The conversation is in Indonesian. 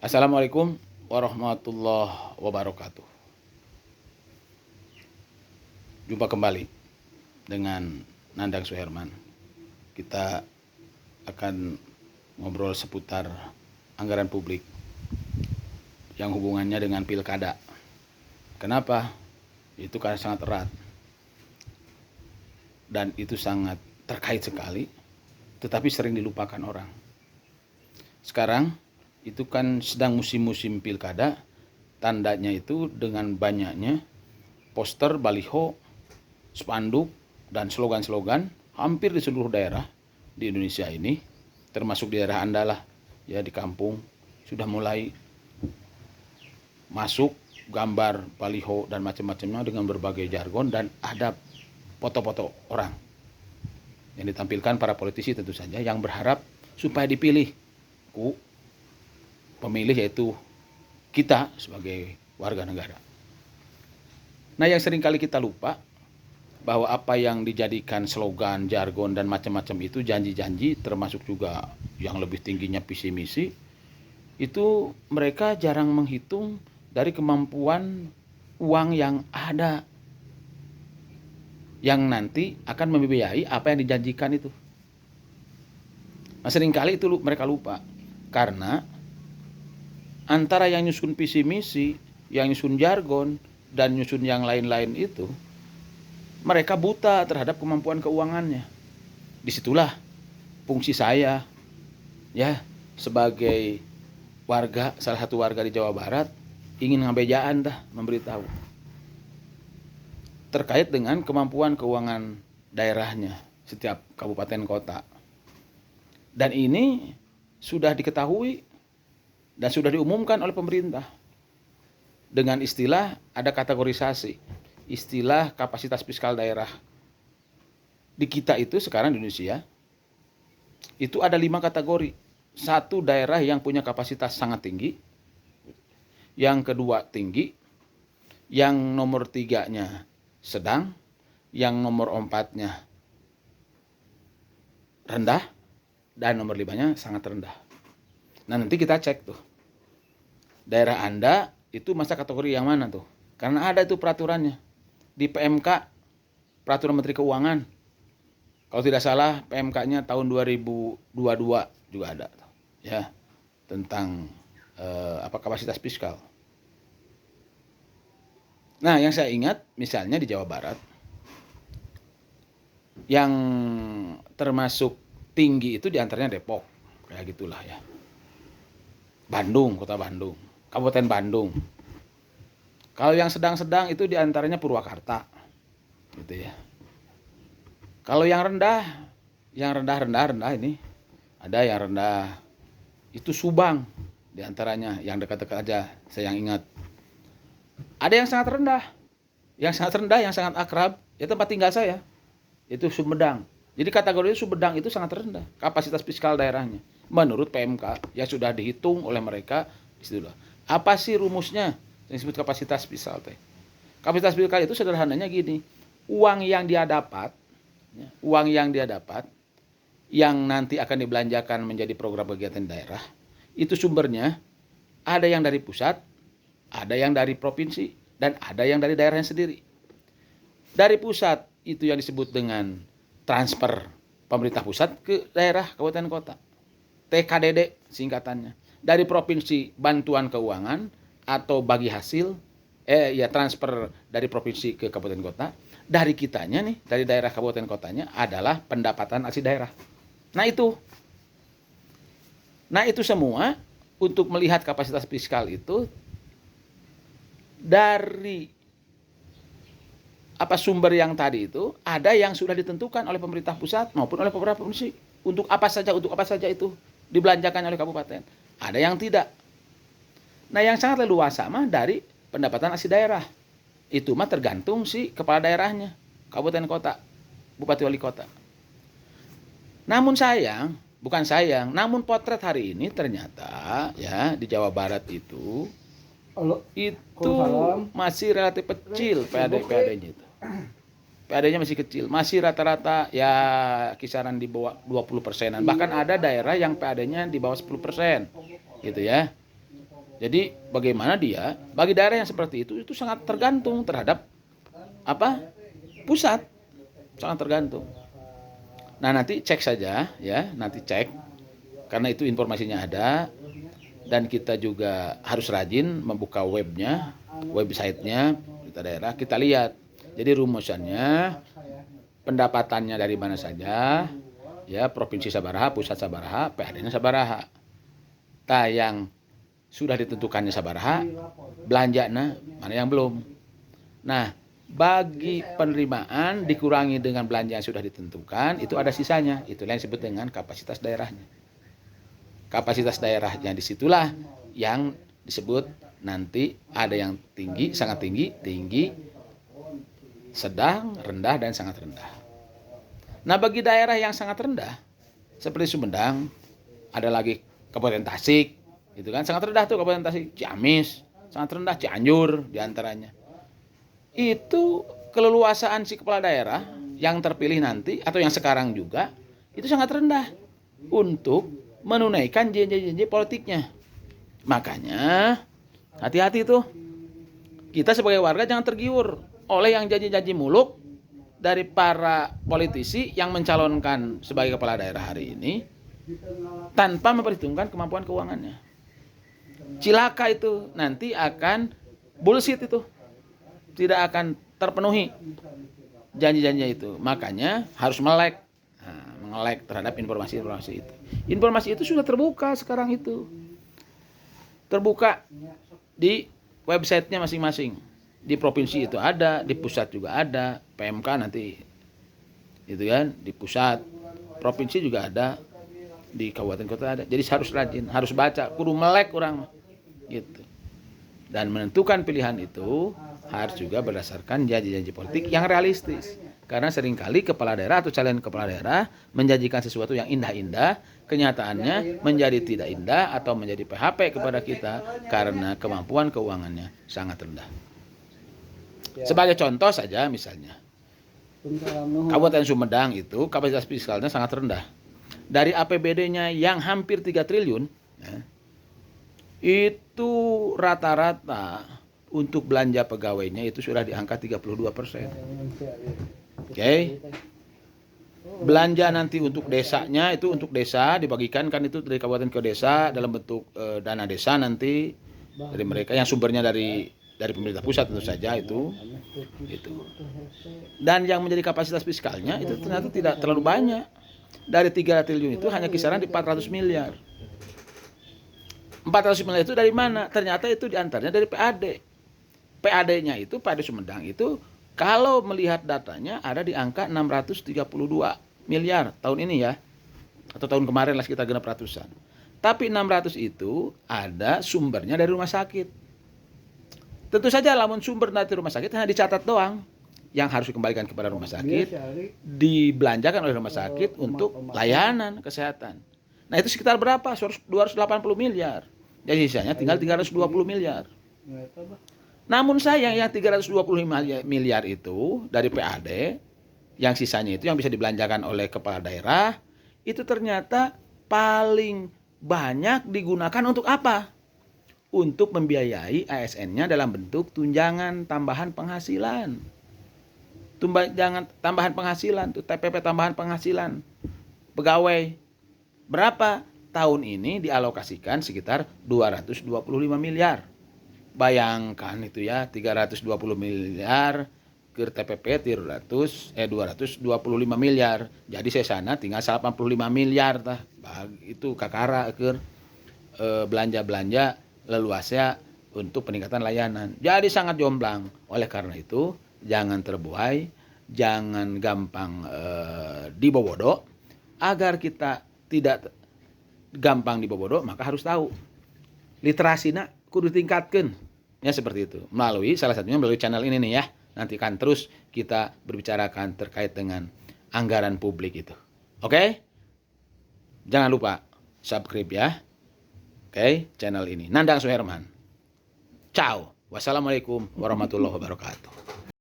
Assalamualaikum warahmatullahi wabarakatuh. Jumpa kembali dengan Nandang Suherman. Kita akan ngobrol seputar anggaran publik yang hubungannya dengan pilkada. Kenapa? Itu karena sangat erat dan itu sangat terkait sekali, tetapi sering dilupakan orang. Sekarang itu kan sedang musim-musim pilkada, tandanya itu dengan banyaknya poster, baliho, spanduk, dan slogan-slogan hampir di seluruh daerah di Indonesia ini, termasuk di daerah Anda lah, ya di kampung, sudah mulai masuk gambar, baliho, dan macam-macamnya dengan berbagai jargon, dan ada foto-foto orang yang ditampilkan para politisi tentu saja, yang berharap supaya dipilih pemilih, yaitu kita sebagai warga negara. Nah, yang seringkali kita lupa bahwa apa yang dijadikan slogan, jargon, dan macam-macam itu janji-janji, termasuk juga yang lebih tingginya visi misi, itu mereka jarang menghitung dari kemampuan uang yang ada, yang nanti akan membiayai apa yang dijanjikan itu. Nah, seringkali itu mereka lupa, karena antara yang nyusun visi misi, yang nyusun jargon, dan nyusun yang lain-lain itu, mereka buta terhadap kemampuan keuangannya. Disitulah fungsi saya, ya, sebagai warga, salah satu warga di Jawa Barat, ingin ngabejaan memberitahu terkait dengan kemampuan keuangan daerahnya setiap kabupaten kota. Dan ini sudah diketahui dan sudah diumumkan oleh pemerintah dengan istilah, ada kategorisasi, istilah kapasitas fiskal daerah. Di kita itu sekarang di Indonesia itu ada 5 kategori. Satu, daerah yang punya kapasitas sangat tinggi. Yang kedua, tinggi. Yang nomor 3-nya sedang. Yang nomor 4-nya rendah. Dan nomor 5-nya sangat rendah. Nah, nanti kita cek tuh, daerah Anda itu masa kategori yang mana tuh, karena ada itu peraturannya di PMK, Peraturan Menteri Keuangan. Kalau tidak salah PMK-nya tahun 2022 juga ada tuh, ya, tentang kapasitas fiskal. Nah, yang saya ingat misalnya di Jawa Barat yang termasuk tinggi itu diantaranya Depok, kayak gitulah ya. Bandung, kota Bandung, Kabupaten Bandung. Kalau yang sedang-sedang itu diantaranya Purwakarta, gitu ya. Kalau yang rendah ini, ada yang rendah itu Subang, diantaranya yang dekat-dekat aja, saya yang ingat. Ada yang sangat rendah, yang sangat akrab, ya tempat tinggal saya, itu Sumedang. Jadi kategori Sumedang itu sangat rendah kapasitas fiskal daerahnya menurut PMK yang sudah dihitung oleh mereka. Disitulah. Apa sih rumusnya yang disebut kapasitas fiskal teh? Kapasitas fiskal itu sederhananya gini, uang yang dia dapat, yang nanti akan dibelanjakan menjadi program kegiatan daerah, itu sumbernya ada yang dari pusat, ada yang dari provinsi, dan ada yang dari daerahnya sendiri. Dari pusat itu yang disebut dengan transfer pemerintah pusat ke daerah, kabupaten kota, TKDD singkatannya. Dari provinsi bantuan keuangan atau bagi hasil, transfer dari provinsi ke kabupaten kota. Dari kitanya nih, dari daerah kabupaten kotanya adalah pendapatan asli daerah. Nah itu semua untuk melihat kapasitas fiskal itu dari sumber yang tadi itu, ada yang sudah ditentukan oleh pemerintah pusat maupun oleh beberapa provinsi untuk apa saja itu dibelanjakan oleh kabupaten. Ada yang tidak. Nah, yang sangat leluasa mah dari pendapatan asli daerah. Itu mah tergantung si kepala daerahnya, kabupaten kota, bupati wali kota. Namun namun potret hari ini ternyata ya di Jawa Barat itu masih relatif kecil PAD-nya itu. PAD-nya masih kecil, masih rata-rata ya kisaran di bawah 20%-an. Bahkan ada daerah yang PAD-nya di bawah 10%, gitu ya. Jadi bagaimana dia, bagi daerah yang seperti itu sangat tergantung terhadap apa? Pusat, sangat tergantung. Nah, nanti cek saja ya, nanti cek karena itu informasinya ada dan kita juga harus rajin membuka webnya, websitenya kita daerah, kita lihat. Jadi rumusannya, pendapatannya dari mana saja, ya provinsi sabaraha, pusat sabaraha, PAD-nya sabaraha. Yang sudah ditentukannya sabaraha, belanjana mana yang belum. Nah, bagi penerimaan dikurangi dengan belanja yang sudah ditentukan, itu ada sisanya. Itulah yang disebut dengan kapasitas daerahnya. Kapasitas daerahnya disitulah yang disebut nanti ada yang tinggi, sangat tinggi, tinggi, sedang, rendah, dan sangat rendah. Nah, bagi daerah yang sangat rendah, seperti Sumedang, ada lagi Kabupaten Tasik, itu kan sangat rendah tuh Kabupaten Tasik, Ciamis, sangat rendah, Cianjur diantaranya. Itu keleluasaan si kepala daerah yang terpilih nanti atau yang sekarang juga itu sangat rendah untuk menunaikan janji-janji politiknya. Makanya hati-hati tuh, kita sebagai warga jangan tergiur oleh yang janji-janji muluk dari para politisi yang mencalonkan sebagai kepala daerah hari ini tanpa memperhitungkan kemampuan keuangannya. Cilaka itu, nanti akan bullshit itu, tidak akan terpenuhi janji-janjinya itu. Makanya harus melek, melek terhadap informasi-informasi itu. Informasi itu sudah terbuka sekarang itu, terbuka di websitenya masing-masing. Di provinsi itu ada, di pusat juga ada, PMK nanti itu kan, di pusat, provinsi juga ada, di kabupaten kota ada. Jadi harus rajin, harus baca, kudu melek orang gitu. Dan menentukan pilihan itu harus juga berdasarkan janji-janji politik yang realistis. Karena seringkali kepala daerah atau calon kepala daerah menjanjikan sesuatu yang indah-indah, kenyataannya menjadi tidak indah atau menjadi PHP kepada kita karena kemampuan keuangannya sangat rendah. Sebagai contoh saja misalnya, Kabupaten Sumedang itu kapasitas fiskalnya sangat rendah. Dari APBD-nya yang hampir 3 triliun, ya, itu rata-rata untuk belanja pegawainya itu sudah di angka 32%. Oke. Belanja nanti untuk desanya itu untuk desa dibagikan kan itu dari kabupaten ke desa dalam bentuk dana desa nanti dari mereka yang sumbernya dari pemerintah pusat tentu saja itu. Dan yang menjadi kapasitas fiskalnya itu ternyata tidak terlalu banyak. Dari 3 triliun itu hanya kisaran di 400 miliar. 400 miliar itu dari mana? Ternyata itu diantaranya dari PAD. PAD-nya itu, PAD Sumedang itu kalau melihat datanya ada di angka 632 miliar tahun ini ya. Atau tahun kemarin lah sekitar genap ratusan. Tapi 600 itu ada sumbernya dari rumah sakit. Tentu saja lamun sumber dari rumah sakit hanya dicatat doang. Yang harus dikembalikan kepada rumah sakit, dibelanjakan oleh rumah sakit untuk layanan kesehatan. Nah itu sekitar berapa? 280 miliar. Jadi sisanya tinggal 320 miliar. Namun sayang yang 325 miliar itu dari PAD, yang sisanya itu yang bisa dibelanjakan oleh kepala daerah, itu ternyata paling banyak digunakan untuk apa? Untuk membiayai ASN-nya dalam bentuk tunjangan tambahan penghasilan. Tunjangan tambahan penghasilan, tuh TPP tambahan penghasilan pegawai. Berapa? Tahun ini dialokasikan sekitar 225 miliar. Bayangkan itu ya, 320 miliar ke TPP 225 miliar. Jadi saya sana tinggal 85 miliar tah. Itu kakara ke belanja-belanja leluasnya untuk peningkatan layanan. Jadi sangat jomplang. Oleh karena itu, jangan terbuai, jangan gampang dibobodo. Agar kita tidak gampang dibobodo, maka harus tahu literasina kudu tingkatkan. Ya seperti itu. Salah satunya melalui channel ini nih ya. Nanti kan terus kita berbicarakan terkait dengan anggaran publik itu. Oke? Jangan lupa subscribe ya. Oke, channel ini. Nandang Suherman. Ciao. Wassalamualaikum warahmatullahi wabarakatuh.